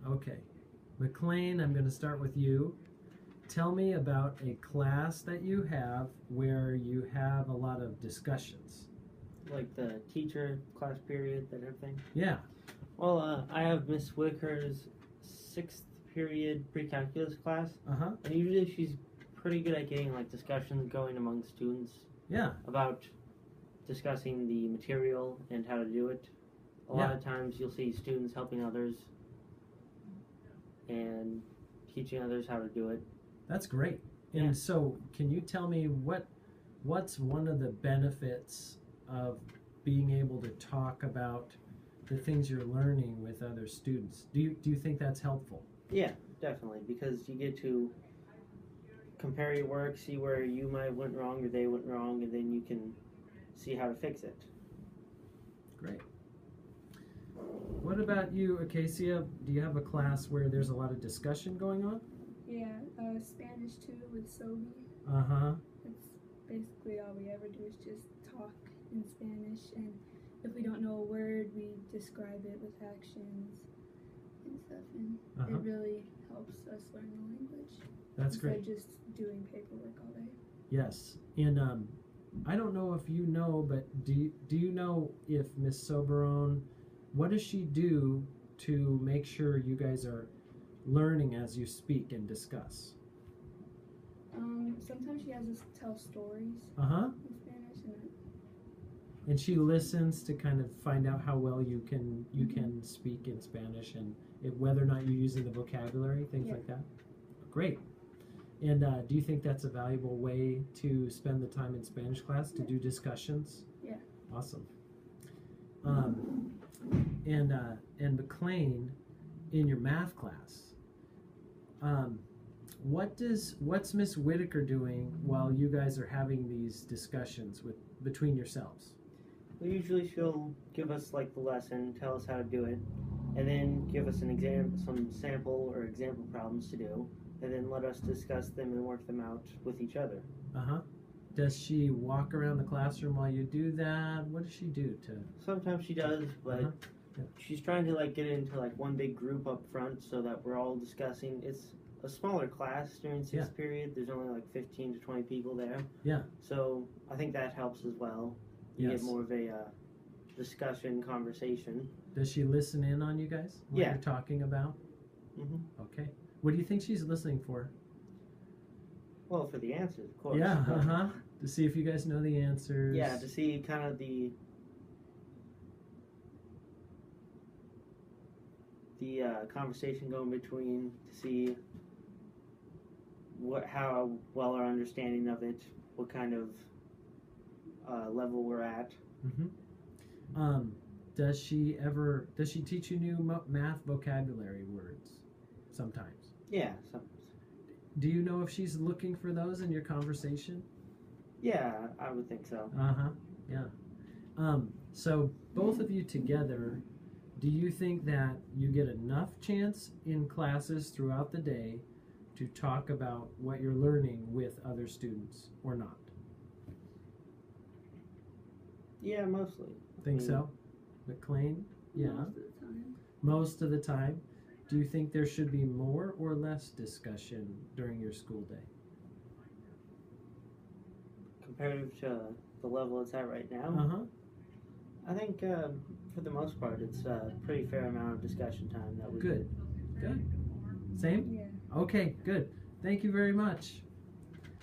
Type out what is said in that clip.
Okay. McLean, I'm going to start with you. Tell me about a class that you have where you have a lot of discussions. Like the teacher class period and everything. Yeah. Well, I have Miss Whitaker's 6th period pre-calculus class, Uh-huh. and usually she's pretty good at getting like discussions going among students. Yeah. About discussing the material and how to do it. A lot of times you'll see students helping others and teaching others how to do it. That's great. And so can you tell me what's one of the benefits of being able to talk about the things you're learning with other students? Do you think that's helpful? Yeah, definitely, because you get to compare your work, see where you might have went wrong or they went wrong, and then you can see how to fix it. Great. What about you, Acacia? Do you have a class where there's a lot of discussion going on? Yeah, Spanish too with Sobi. Uh-huh. That's basically all we ever do is just talk in Spanish, and if we don't know a word, we describe it with actions and stuff, and it really helps us learn the language. That's great. Instead of just doing paperwork all day. Yes, and I don't know if you know, but do you know if Miss Soberone, what does she do to make sure you guys are learning as you speak and discuss? Sometimes she has us tell stories in Spanish, and she listens to kind of find out how well you can speak in Spanish and whether or not you're using the vocabulary, things like that. Great. And do you think that's a valuable way to spend the time in Spanish class, to do discussions? Yeah. Awesome. And McLean, in your math class, what's Miss Whitaker doing while you guys are having these discussions between yourselves? Well, usually she'll give us like the lesson, tell us how to do it, and then give us some sample or example problems to do, and then let us discuss them and work them out with each other. Does she walk around the classroom while you do that? What does she do to? Sometimes she does, but she's trying to like get into like one big group up front so that we're all discussing. It's a smaller class during 6th period. There's only like 15 to 20 people there. Yeah. So I think that helps as well. You get more of a discussion, conversation. Does she listen in on you guys? What you're talking about? Okay. What do you think she's listening for? Well, for the answers, of course. Yeah, to see if you guys know the answers. Yeah, to see kind of the conversation going between, to see how well our understanding of it, what kind of level we're at. Does she teach you new math vocabulary words sometimes? Yeah, sometimes. Do you know if she's looking for those in your conversation? Yeah, I would think so. Yeah. So both of you together, do you think that you get enough chance in classes throughout the day to talk about what you're learning with other students or not? Yeah, mostly. Think so? McLean? Yeah. Most of the time. Most of the time. Do you think there should be more or less discussion during your school day? Comparative to the level it's at right now? I think for the most part it's a pretty fair amount of discussion time that we Good. Good. Same? Yeah. Okay, good. Thank you very much.